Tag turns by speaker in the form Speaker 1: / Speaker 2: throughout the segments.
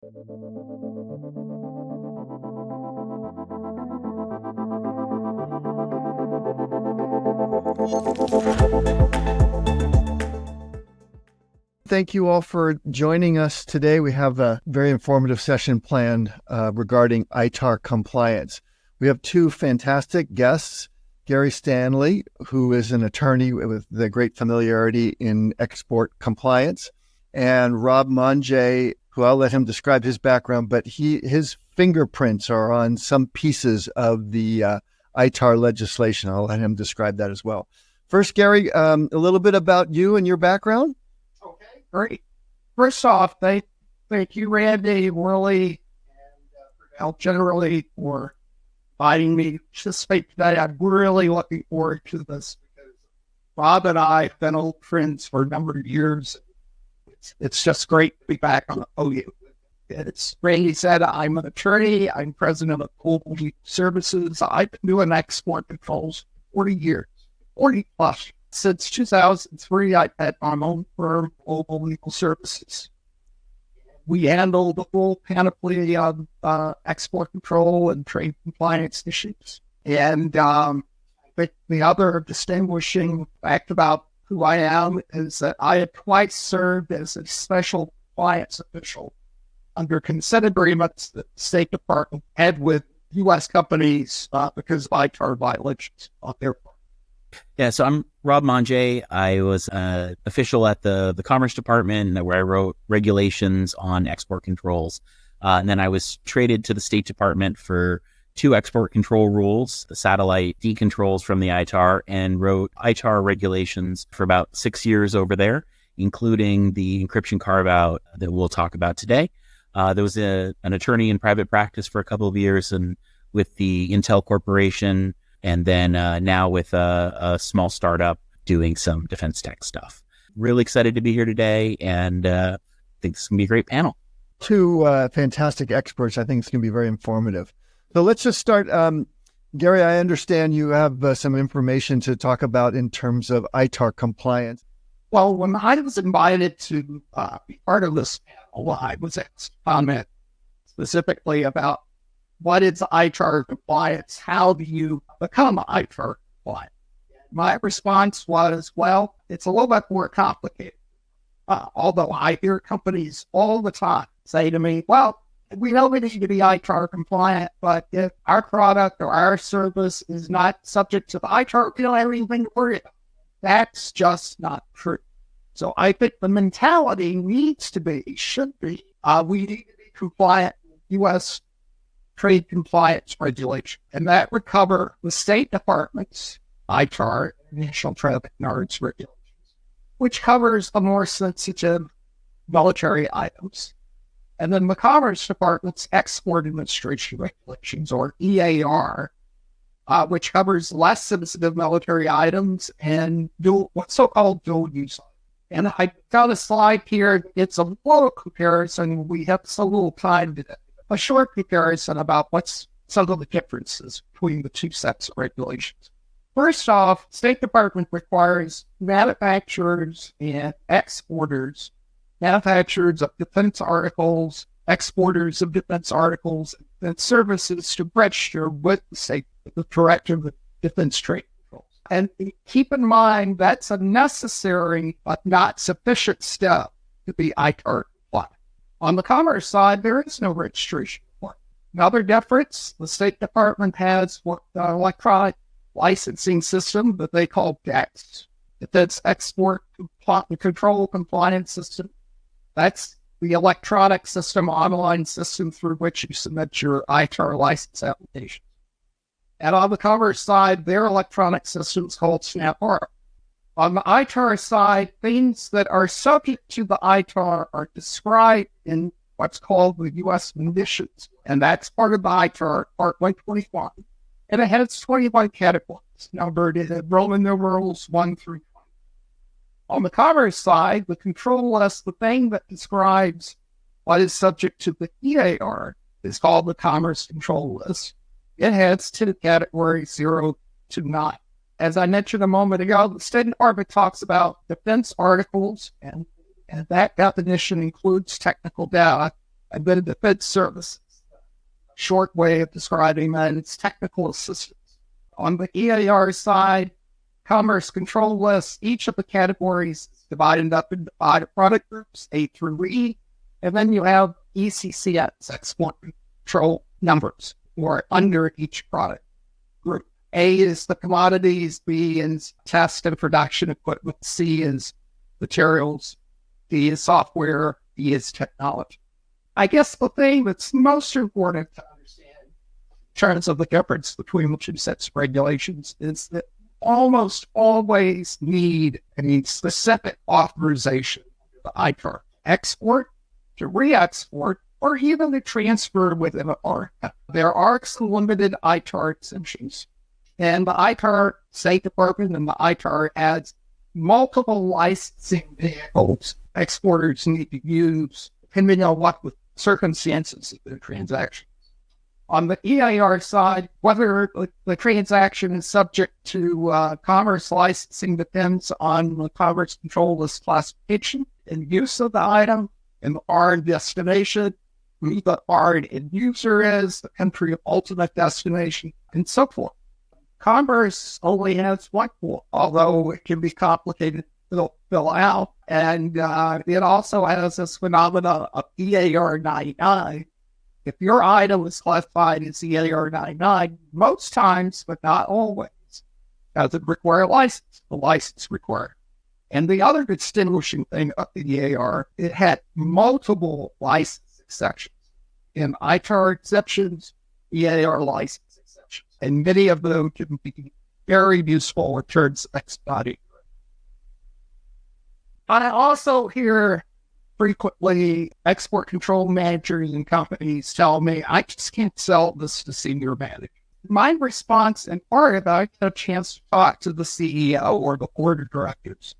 Speaker 1: Thank you all for joining us today. We have a very informative session planned regarding ITAR compliance. We have two fantastic guests, Gary Stanley, who is an attorney with the great familiarity in export compliance, and Rob Monge, who I'll let him describe his background, but his fingerprints are on some pieces of the ITAR legislation. I'll let him describe that as well. First, Gary, a little bit about you and your background.
Speaker 2: Okay, great. First off, thank you, Randy, Willie, and PreVeil generally for inviting me to participate today. I'm really looking forward to this because Bob and I have been old friends for a number of years. It's just great to be back on the podium. As Randy said, I'm an attorney. I'm president of Global Legal Services. I've been doing export controls 40 years, 40 plus. Since 2003, I've had my own firm, Global Legal Services. We handle the full panoply of export control and trade compliance issues. And I think the other distinguishing fact about who I am is that I have twice served as a special compliance official under consent agreements that the State Department had with U.S. companies because of ITAR violations on their part.
Speaker 3: Yeah, so I'm Rob Monge. I was an official at the Commerce Department where I wrote regulations on export controls. And then I was traded to the State Department for 2 export control rules, the satellite D controls from the ITAR, and wrote ITAR regulations for about 6 years over there, including the encryption Carve-Out that we'll talk about today. There was an attorney in private practice for a couple of years and with the Intel Corporation, and then now with a small startup doing some defense tech stuff. Really excited to be here today, and I think this is going to be a great panel.
Speaker 1: Two fantastic experts. I think it's going to be very informative. So let's just start. Gary, I understand you have some information to talk about in terms of ITAR compliance.
Speaker 2: Well, when I was invited to be part of this panel, I was asked to comment specifically about what is ITAR compliance? How do you become ITAR compliant? My response was, well, it's a little bit more complicated. Although I hear companies all the time say to me, well, we know we need to be ITAR compliant, but if our product or our service is not subject to the ITAR, we don't have anything to worry about. That's just not true. So I think the mentality should be, we need to be compliant with U.S. trade compliance regulation. And that would cover the State Department's ITAR, National Traffic Nards regulations, which covers the more sensitive military items. And then the Commerce Department's Export Administration regulations, or EAR, which covers less sensitive military items and what's so-called dual use. And I got a slide here. It's a little comparison. We have so little time today. A short comparison about what's some of the differences between the two sets of regulations. First off, State Department requires manufacturers and exporters, manufacturers of defense articles, exporters of defense articles, and services to register with the Directorate of Defense Trade Controls. And keep in mind, that's a necessary but not sufficient step to be ITAR compliant. On the commerce side, there is no registration requirement. Another difference, the State Department has what electronic licensing system that they call DEX, Defense Export Control Compliance System. That's the electronic system, online system through which you submit your ITAR license application. And on the commerce side, their electronic system is called SNAP-R. On the ITAR side, things that are subject to the ITAR are described in what's called the U.S. munitions. And that's part of the ITAR, Part 121. And it has 21 categories, numbered in Roman numerals 1 through 20. On the commerce side, the control list, the thing that describes what is subject to the EAR, is called the Commerce Control List. It has 2 categories, 0 to 9. As I mentioned a moment ago, the State Department talks about defense articles, and that definition includes technical data. I've been in defense services. Short way of describing that, it's technical assistance. On the EAR side, commerce control lists, each of the categories is divided up into 5 product groups, A through E, and then you have ECCS, export control numbers, or under each product group. A is the commodities, B is test and production equipment, C is materials, D is software, E is technology. I guess the thing that's most important to understand in terms of the difference between the two sets of regulations is that almost always need a specific authorization of the ITAR export, to re-export, or even to transfer within a market. There are some limited ITAR exemptions, and the ITAR State Department and the ITAR adds multiple licensing vehicles exporters need to use depending on what the circumstances of the transaction. On the EAR side, whether the transaction is subject to commerce licensing depends on the commerce control list classification and use of the item, and the foreign destination, who the foreign end user is, the country of ultimate destination, and so forth. Commerce only has one pool, although it can be complicated to fill out, and it also has this phenomenon of EAR 99. If your item is classified as EAR 99, most times, but not always, does it require a license, the license required. And the other distinguishing thing of the EAR, it had multiple license exceptions. In ITAR exceptions, EAR license exceptions. And many of them can be very useful in terms of expediting. I also hear frequently export control managers and companies tell me, I just can't sell this to senior managers. My response, and part of it, I get a chance to talk to the CEO or the board of directors,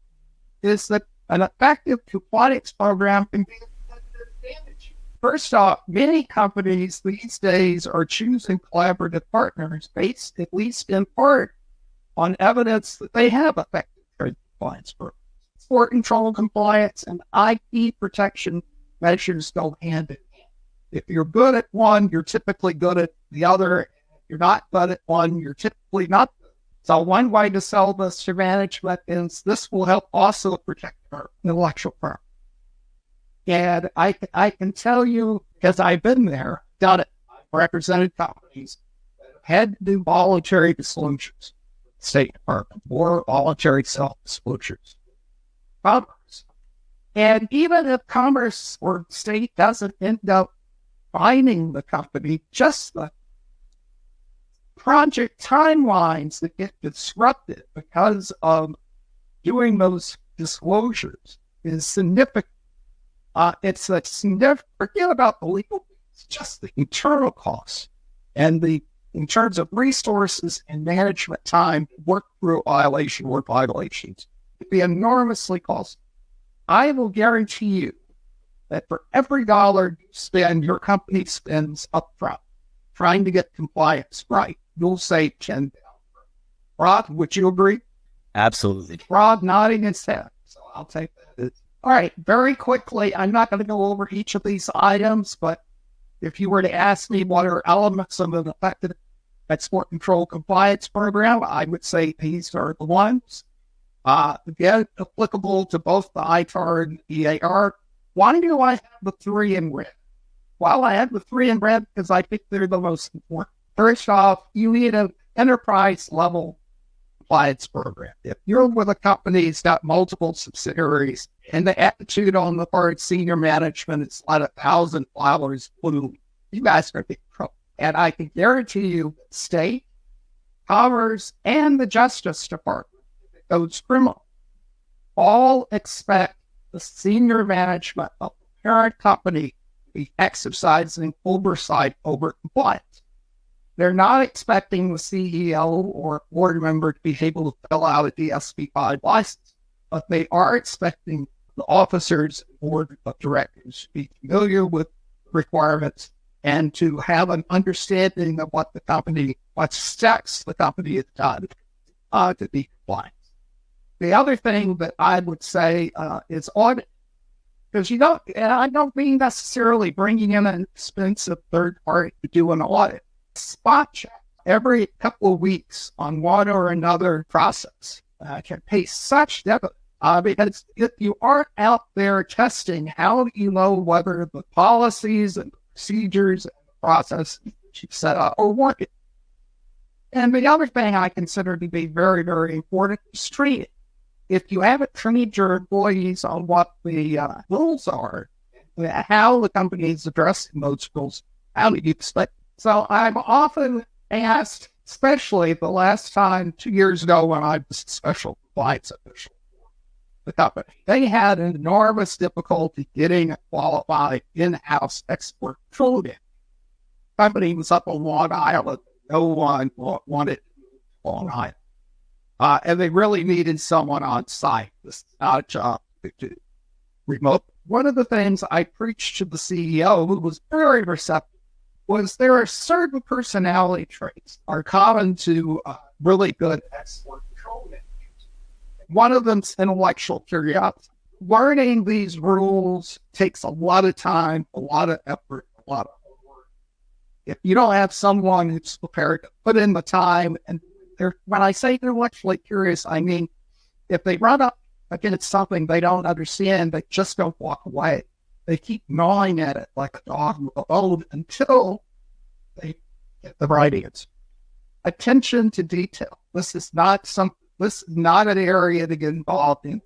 Speaker 2: is that an effective compliance program can be a competitive advantage. First off, many companies these days are choosing collaborative partners based, at least in part, on evidence that they have effective trade compliance programs. Export control compliance and IP protection measures go hand in hand. If you're good at one, you're typically good at the other. If you're not good at one, you're typically not good. So one way to sell this to management is this will help also protect our intellectual property. And I can tell you, because I've been there, done it, I've represented companies that have had to do voluntary disclosures, State Department, or voluntary self-disclosures. Commerce. And even if commerce or state doesn't end up finding the company, just the project timelines that get disrupted because of doing those disclosures is significant. It's a significant, forget about the legal, it's just the internal costs and in terms of resources and management time to work through violation or violations. It'd be enormously costly. I will guarantee you that for every dollar you spend, your company spends upfront trying to get compliance right, you'll save 10 down. Rod, would you agree?
Speaker 3: Absolutely.
Speaker 2: Rod nodding his head, so I'll take that. All right, very quickly, I'm not going to go over each of these items, but if you were to ask me what are elements of an effective export control compliance program, I would say these are the ones. Again, applicable to both the ITAR and EAR. Why do I have the 3 in red? Well, I have the 3 in red because I think they're the most important. First off, you need an enterprise level compliance program. If you're with a company that's got multiple subsidiaries and the attitude on the part of senior management is like $1,000 blue, you guys are in trouble. And I can guarantee you that state, commerce, and the Justice Department, those criminal, all expect the senior management of the parent company to be exercising oversight over compliance. They're not expecting the CEO or board member to be able to fill out a DSP-5 license, but they are expecting the officers and board of directors to be familiar with requirements and to have an understanding of what steps the company has done to be compliant. The other thing that I would say is audit. Because and I don't mean necessarily bringing in an expensive third party to do an audit. Spot check every couple of weeks on one or another process can pay such dividends. Because if you aren't out there testing, how do you know whether the policies and procedures and the process that you've set up are working? And the other thing I consider to be very, very important is training. If you haven't trained your employees on what the rules are, how the company is addressing those rules, how do you expect? So I'm often asked, especially the last time 2 years ago when I was a special compliance official for the company, they had an enormous difficulty getting a qualified in-house export control manager. The company was up on Long Island. No one wanted to move to Long Island. And they really needed someone on site. This is not a job to do remote. One of the things I preached to the CEO, who was very receptive, was there are certain personality traits are common to really good export control managers. One of them's intellectual curiosity. Learning these rules takes a lot of time, a lot of effort, a lot of homework. If you don't have someone who's prepared to put in the time, and when I say intellectually curious, I mean, if they run up against something they don't understand, they just don't walk away. They keep gnawing at it like a dog with a bone until they get the right answer. Attention to detail. This is not an area to get involved in.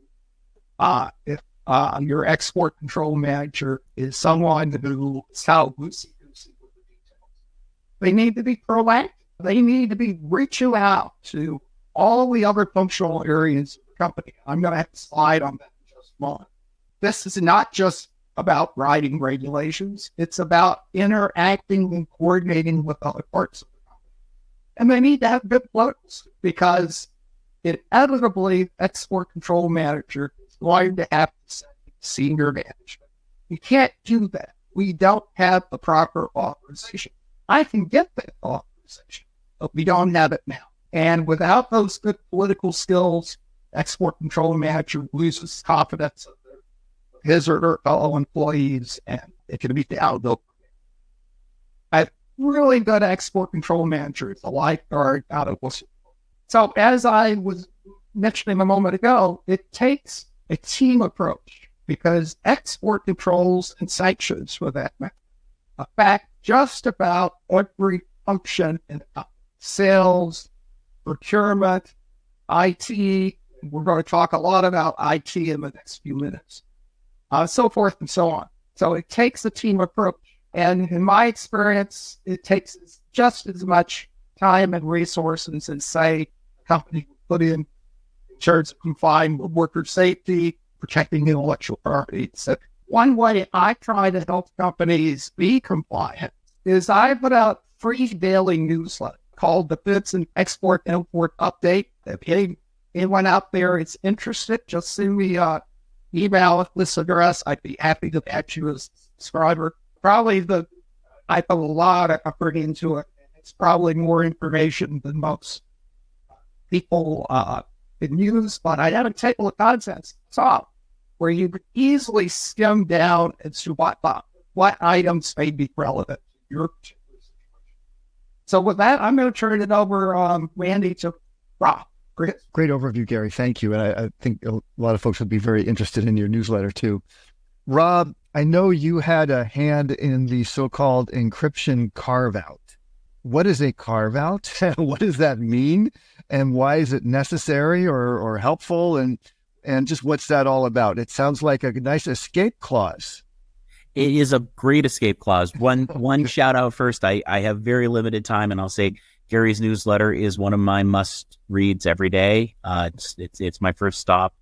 Speaker 2: If your export control manager is someone who is how loosey-goosey with the details, they need to be proactive. They need to be reaching out to all the other functional areas of the company. I'm going to have to slide on that in just a moment. This is not just about writing regulations. It's about interacting and coordinating with other parts of the company. And they need to have good flows because inevitably, export control manager is going to have to say senior management. You can't do that. We don't have the proper authorization. I can get that authorization, but we don't have it now. And without those good political skills, export control manager loses confidence of his or her fellow employees, and it can be downhill. A really good export control manager is a lifeguard out of whistle. So as I was mentioning a moment ago, it takes a team approach because export controls and sanctions, for that matter, affect just about every function in the company. Sales, procurement, IT. We're going to talk a lot about IT in the next few minutes. So forth and so on. So it takes a team approach. And in my experience, it takes just as much time and resources as, say, a company would put in terms of complying with worker safety, protecting intellectual property. So one way I try to help companies be compliant is I put out free daily newsletter called the FIPS and Export Import Update. If anyone out there is interested, just send me email at this address. I'd be happy to add you as a subscriber. Probably I put a lot of effort into it. It's probably more information than most people can use, but I have a table of contents top where you could easily skim down and see what items may be relevant to your particular situation. So with that, I'm going to turn it over, Randy, to Rob.
Speaker 1: Great overview, Gary. Thank you. And I think a lot of folks would be very interested in your newsletter too. Rob, I know you had a hand in the so-called encryption carve-out. What is a carve-out? What does that mean? And why is it necessary or helpful? And just what's that all about? It sounds like a nice escape clause.
Speaker 3: It is a great escape clause. One shout out first. I have very limited time, and I'll say Gary's newsletter is one of my must reads every day. It's my first stop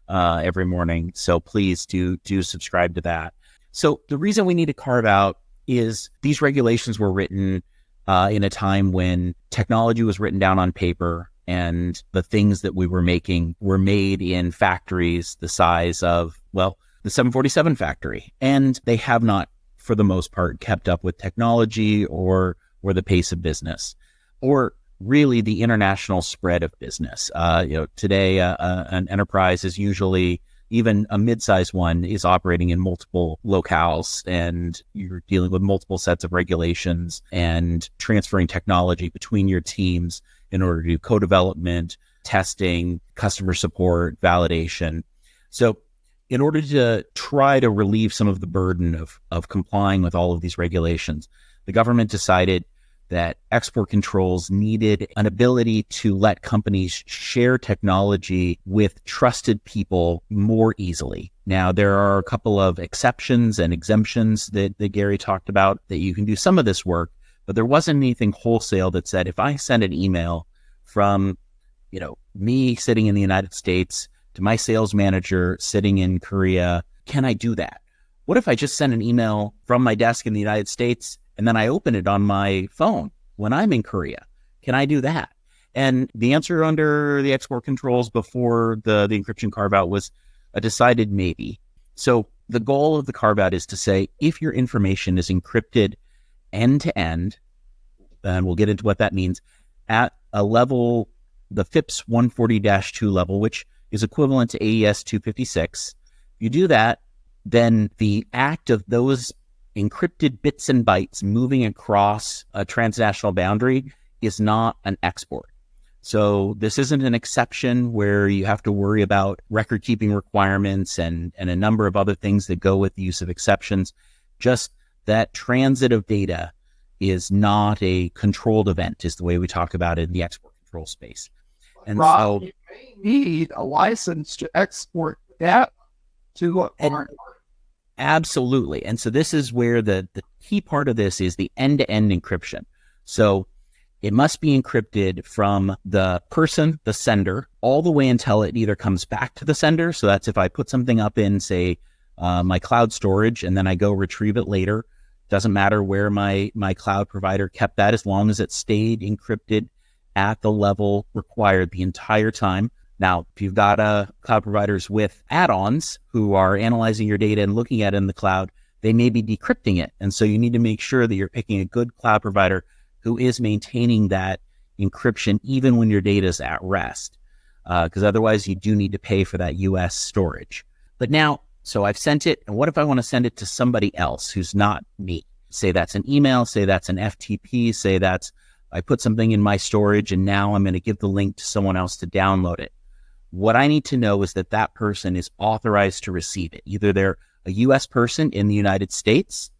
Speaker 3: every morning. So please do subscribe to that. So the reason we need to carve out is these regulations were written in a time when technology was written down on paper, and the things that we were making were made in factories the size of, well, the 747 factory. And they have not, for the most part, kept up with technology or the pace of business, or really the international spread of business. Today, an enterprise is usually even a mid-sized one is operating in multiple locales, and you're dealing with multiple sets of regulations and transferring technology between your teams in order to do co-development, testing, customer support, validation. So in order to try to relieve some of the burden of complying with all of these regulations, the government decided that export controls needed an ability to let companies share technology with trusted people more easily. Now, there are a couple of exceptions and exemptions that Gary talked about that you can do some of this work, but there wasn't anything wholesale that said, if I send an email from, me sitting in the United States to my sales manager sitting in Korea, can I do that? What if I just send an email from my desk in the United States and then I open it on my phone when I'm in Korea? Can I do that? And the answer under the export controls before the encryption carve-out was a decided maybe. So the goal of the carve-out is to say, if your information is encrypted end to end, and we'll get into what that means, at a level, the FIPS 140-2 level, which is equivalent to AES 256, you do that, then the act of those encrypted bits and bytes moving across a transnational boundary is not an export. So this isn't an exception where you have to worry about record keeping requirements and a number of other things that go with the use of exceptions. Just that transit of data is not a controlled event, is the way we talk about it in the export control space. And
Speaker 2: Rob, you may need a license to export that to a foreign market.
Speaker 3: Absolutely. And so this is where the key part of this is the end-to-end encryption. So it must be encrypted from the person, the sender, all the way until it either comes back to the sender. So that's if I put something up in, say, my cloud storage, and then I go retrieve it later. Doesn't matter where my cloud provider kept that, as long as it stayed encrypted at the level required the entire time. Now, if you've got cloud providers with add-ons who are analyzing your data and looking at it in the cloud, they may be decrypting it. And so you need to make sure that you're picking a good cloud provider who is maintaining that encryption even when your data is at rest, because otherwise you do need to pay for that US storage. But now, so I've sent it, and what if I want to send it to somebody else who's not me? Say that's an email, say that's an FTP, say that's I put something in my storage and now I'm going to give the link to someone else to download it. What I need to know is that that person is authorized to receive it. Either they're a US person in the United States,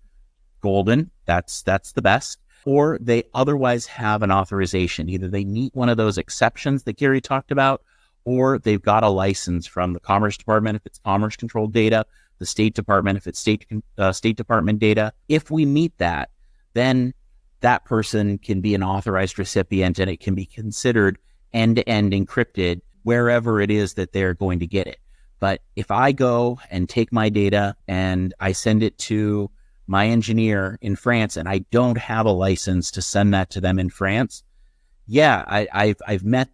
Speaker 3: golden, that's the best, or they otherwise have an authorization. Either they meet one of those exceptions that Gary talked about, or they've got a license from the Commerce Department if it's commerce controlled data, the State Department if it's State Department data. If we meet that, then that person can be an authorized recipient and it can be considered end-to-end encrypted wherever it is that they're going to get it. But if I go and take my data and I send it to my engineer in France and I don't have a license to send that to them in France, yeah, I've met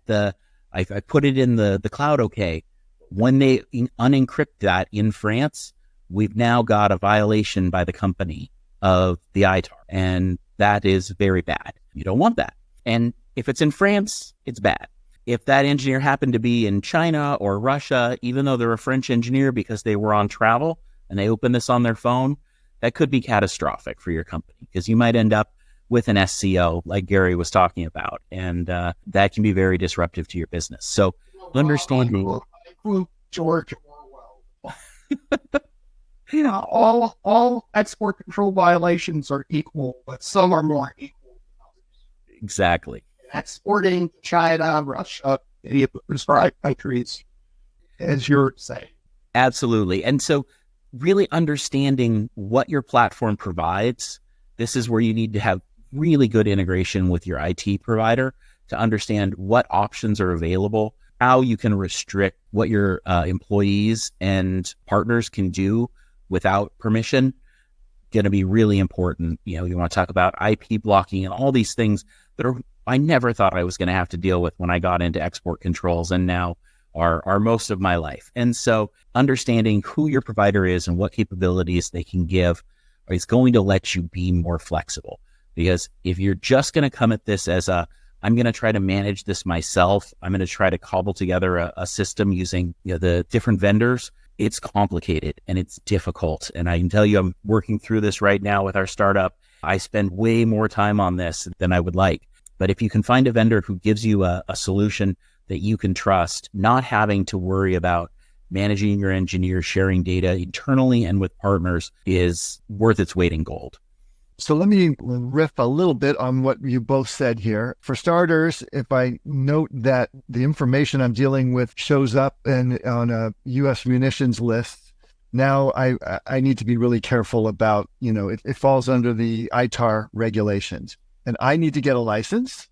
Speaker 3: I put it in the cloud. Okay. When they unencrypt that in France, we've now got a violation by the company of the ITAR, and that is very bad. You don't want that. And if it's in France, it's bad. If that engineer happened to be in China or Russia, even though they're a French engineer because they were on travel and they open this on their phone, that could be catastrophic for your company because you might end up with an SCO like Gary was talking about. And that can be very disruptive to your business. So understanding
Speaker 2: George Orwell. All export control violations are equal, but some are more equal than others.
Speaker 3: Exactly.
Speaker 2: Exporting to China, Russia, any of the prescribed countries, as you're saying.
Speaker 3: Absolutely. And so really understanding what your platform provides, this is where you need to have really good integration with your IT provider to understand what options are available, how you can restrict what your employees and partners can do without permission. Going to be really important. You want to talk about IP blocking and all these things that I never thought I was going to have to deal with when I got into export controls, and now are most of my life. And so understanding who your provider is and what capabilities they can give is going to let you be more flexible. Because if you're just going to come at this as I'm going to try to manage this myself, I'm going to try to cobble together a system using the different vendors, it's complicated and it's difficult. And I can tell you, I'm working through this right now with our startup. I spend way more time on this than I would like. But if you can find a vendor who gives you a solution that you can trust, not having to worry about managing your engineers, sharing data internally and with partners, is worth its weight in gold.
Speaker 1: So let me riff a little bit on what you both said here. For starters, if I note that the information I'm dealing with shows up on a U.S. munitions list, now I need to be really careful about, it falls under the ITAR regulations. And I need to get a license,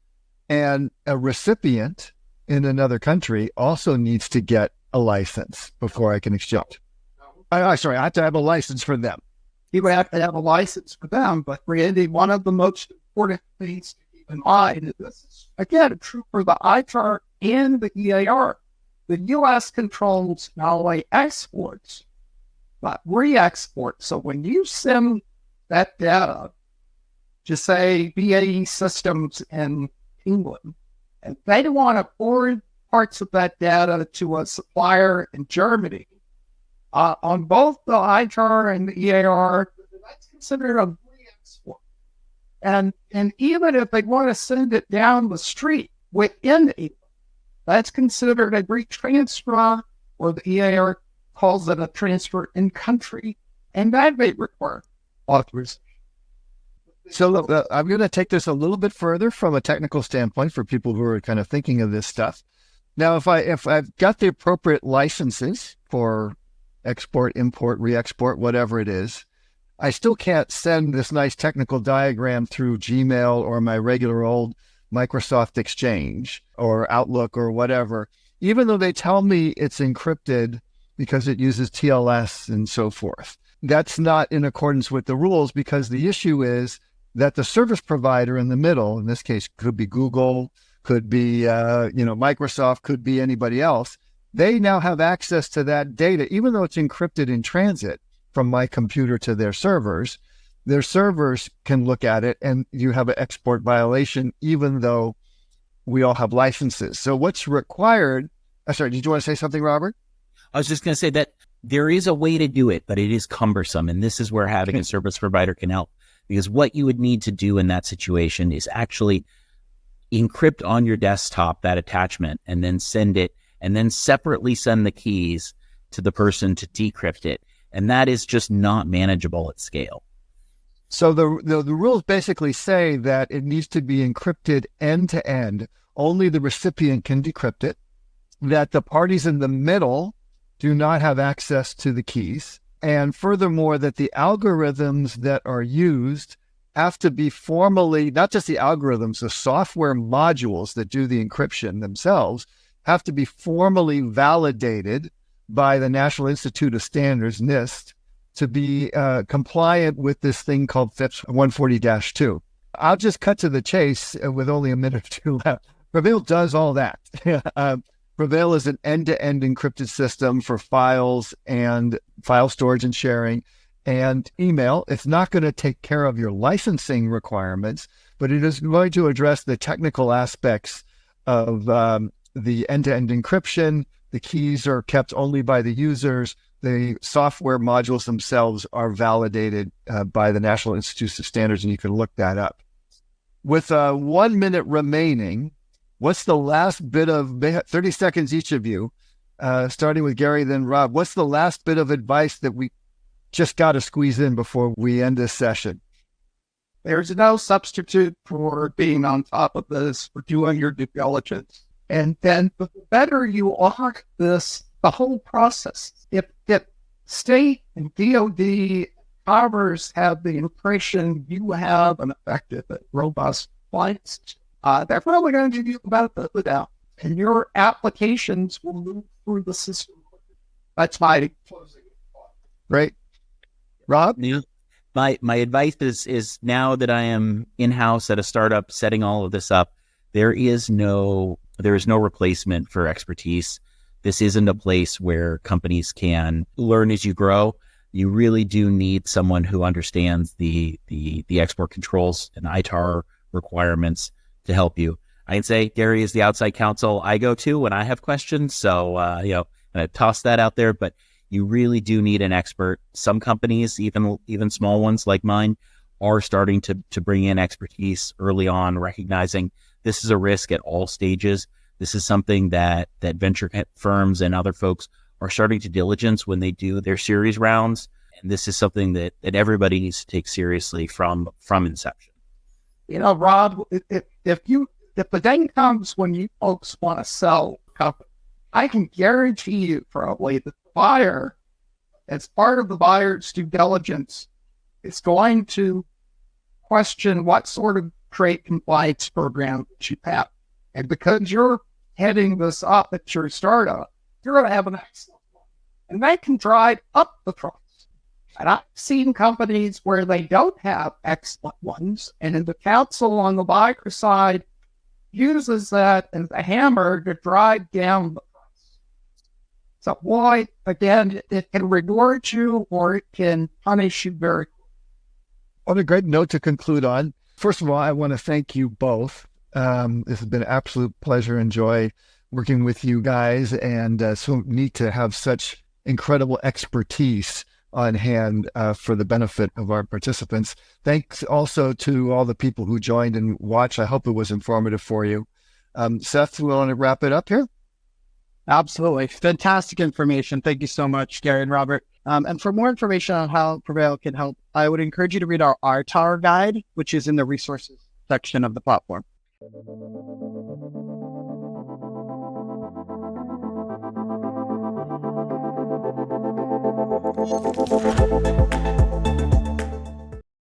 Speaker 1: and a recipient in another country also needs to get a license before I can exchange. I have to have a license for them.
Speaker 2: You would have to have a license for them, but Randy, one of the most important things to keep in mind is this is, again, true for the ITAR and the EAR. The U.S. controls not only exports, but re-export. So when you send that data to, say, BAE Systems in England, and they want to forward parts of that data to a supplier in Germany, on both the ITAR and the EAR, that's considered a re-export. And even if they want to send it down the street within England, that's considered a retransfer, or the EAR calls it a transfer in country, and that may require authorization.
Speaker 1: So I'm going to take this a little bit further from a technical standpoint for people who are kind of thinking of this stuff. Now, if I've got the appropriate licenses for export, import, re-export, whatever it is, I still can't send this nice technical diagram through Gmail or my regular old Microsoft Exchange or Outlook or whatever, even though they tell me it's encrypted because it uses TLS and so forth. That's not in accordance with the rules, because the issue is that the service provider in the middle, in this case, could be Google, could be Microsoft, could be anybody else. They now have access to that data, even though it's encrypted in transit from my computer to their servers. Their servers can look at it, and you have an export violation, even though we all have licenses. So what's required? Sorry, did you want to say something, Robert?
Speaker 3: I was just going to say that there is a way to do it, but it is cumbersome. And this is where having a service provider can help, because what you would need to do in that situation is actually encrypt on your desktop that attachment and then send it, and then separately send the keys to the person to decrypt it. And that is just not manageable at scale.
Speaker 1: So the rules basically say that it needs to be encrypted end to end. Only the recipient can decrypt it, that the parties in the middle do not have access to the keys. And furthermore, that the algorithms that are used have to be formally, not just the algorithms, the software modules that do the encryption themselves have to be formally validated by the National Institute of Standards, NIST, to be compliant with this thing called FIPS 140-2. I'll just cut to the chase with only a minute or two left. PreVeil does all that. PreVeil is an end-to-end encrypted system for files and file storage and sharing and email. It's not going to take care of your licensing requirements, but it is going to address the technical aspects of the end-to-end encryption. The keys are kept only by the users. The software modules themselves are validated by the National Institute of Standards, and you can look that up. With 1 minute remaining, what's the last bit of 30 seconds each of you, starting with Gary, then Rob, what's the last bit of advice that we just got to squeeze in before we end this session?
Speaker 2: There's no substitute for being on top of this, for doing your due diligence. And then the better you are this, the whole process. If state and DOD Congress have the impression you have an effective and robust compliance, they're probably going to give you the benefit of the doubt, and your applications will move through the system. That's my closing thought.
Speaker 1: Right. Rob?
Speaker 3: Yeah. My advice is now that I am in-house at a startup setting all of this up, there is no replacement for expertise. This isn't a place where companies can learn as you grow. You really do need someone who understands the export controls and ITAR requirements to help you. I can say Gary is the outside counsel I go to when I have questions. So, I toss that out there, but you really do need an expert. Some companies, even small ones like mine, are starting to bring in expertise early on, recognizing this is a risk at all stages. This is something that venture firms and other folks are starting to diligence when they do their series rounds. And this is something that everybody needs to take seriously from inception.
Speaker 2: Rob, if the day comes when you folks want to sell a company, I can guarantee you probably that the buyer, as part of the buyer's due diligence, is going to question what sort of trade compliance program that you have. And because you're heading this up at your startup, you're going to have an excellent one. And that can drive up the price. And I've seen companies where they don't have excellent ones, and the counsel on the buyer side uses that as a hammer to drive down the price. So why, again, it can reward you or it can punish you very quickly.
Speaker 1: On a great note to conclude on, first of all, I want to thank you both. This has been an absolute pleasure and joy working with you guys, and so neat to have such incredible expertise on hand for the benefit of our participants. Thanks also to all the people who joined and watched. I hope it was informative for you. Seth, we want to wrap it up here?
Speaker 4: Absolutely. Fantastic information. Thank you so much, Gary and Robert. And for more information on how PreVeil can help, I would encourage you to read our ITAR guide, which is in the resources section of the platform.